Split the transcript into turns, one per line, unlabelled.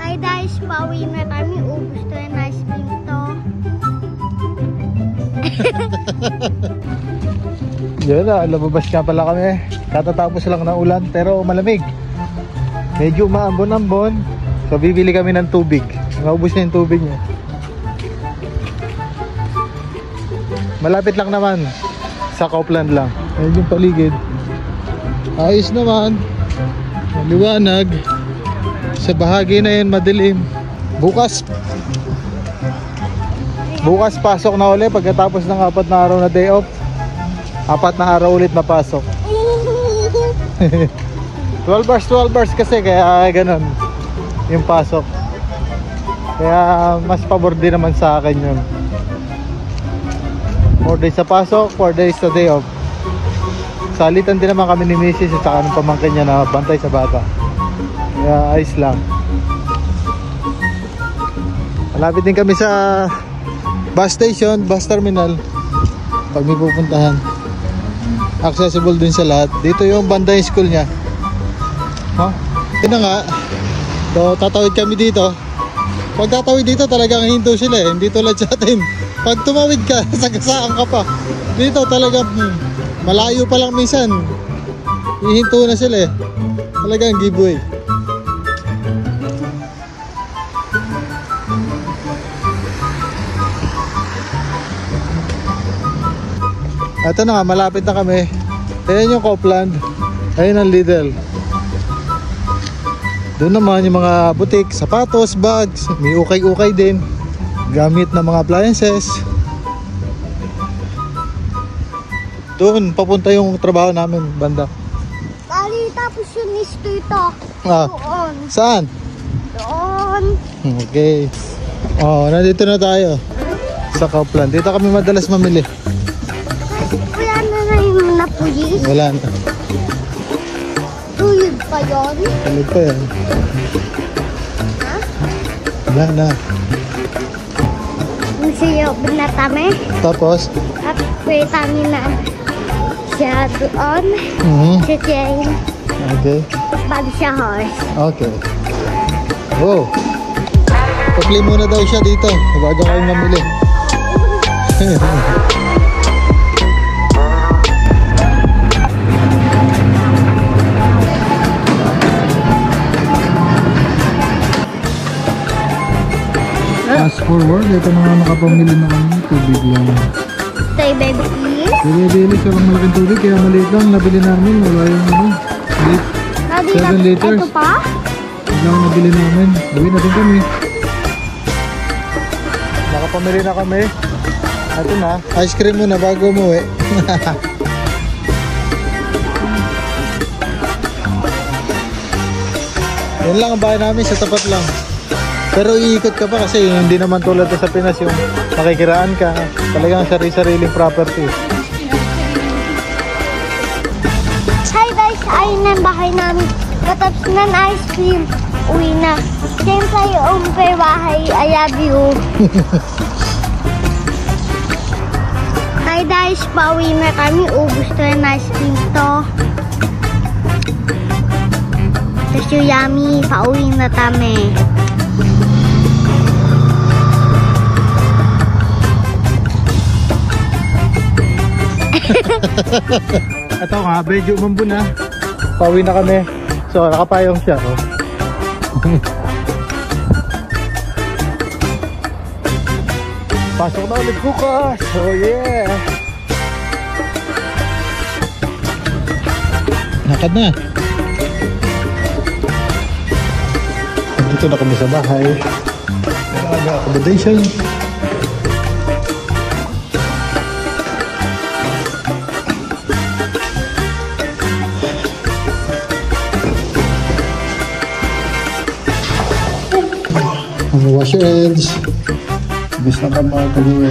Hi guys, pauwi na kami. Ubus to yung ice cream to.
Yun na, lumabas nga pala kami. Katatapos lang ng ulan pero malamig. Medyo maambon-ambon. So bibili kami ng tubig. Maubos na yung tubig niya. Malapit lang naman. Sa Kaupland lang. Ayun yung paligid. Ayos naman. Maliwanag. Sa bahagi na yun madilim. Bukas pasok na ulit pagkatapos ng 4 na araw na day off. 4 na araw ulit na pasok. 12 hours kasi kaya ganun yung pasok. Kaya mas pabor din naman sa akin yun. 4 days sa pasok, 4 days sa day off. Salitan din naman kami ni Mrs. at saka ng pamangkin niya na bantay sa bata. Kaya ayos lang. Malapit din kami sa bus station, bus terminal. Pag may pupuntahan, accessible din sa lahat. Dito yung banda yung school niya. Yun na nga. So tatawid kami dito. Pag tatawid dito talagang hinto sila eh. Hindi tulad sa atin. Pag tumawid ka, sagasaan ka pa. Dito talagang malayo pa lang minsan. Hihinto na sila eh. Talagang giveaway. Ito na nga, malapit na kami. Ayan yung Kaupland. Ayan ang Lidl. Doon naman yung mga butik, sapatos, bags. May ukay-ukay din. Gamit na mga appliances. Doon, papunta yung trabaho namin, banda.
Bali, tapos yung listo ito. Doon.
Saan?
Doon.
Okay. Nandito na tayo. Sa Kaupland. Dito kami madalas mamili.
Wala na yung napulis.
Wala na.
Tuyod pa yun?
Tulog pa yan.
Ha?
Wala na.
Siya binatame.
Tapos?
At pwede na siya doon. Si Jane.
Okay.
Bali siya horse.
Okay. Oh. Pakli muna daw siya dito bago kayo mamili. Fast forward, ito na nga nakapamili na kami. Tubig lang.
Say baby please.
Bili-bili sa lang malaking tubig kaya maliit lang nabili namin. Wala yung 7 liters.
Ito pa?
Ito lang nabili namin. Gawin na din kami. Nakapamili na kami. Ito na. Ice cream muna bago umuwi. Yan lang ang bahay namin, sa tapat lang. Pero iikot ka pa kasi hindi naman tulad sa Pinas yung makikiraan ka. Talagang sarili-sariling property.
Hi guys, ayun na ang bahay namin. Katapos ng ice cream, uwi na. Siyempre yung bahay, I love you. Hi guys, pauwi na kami. Ubus to yung ice cream to. Tapos yung yummy, pauwi na kami.
Ito nga, medyo umambo na. Pauwi na kami. So, nakapayong siya. Oh. Pasok na ulit bukas. Oh yeah. Nakad na. Dito na kami sa bahay. Accommodation. Wash your hands. Bis na ka mga pag-uwi.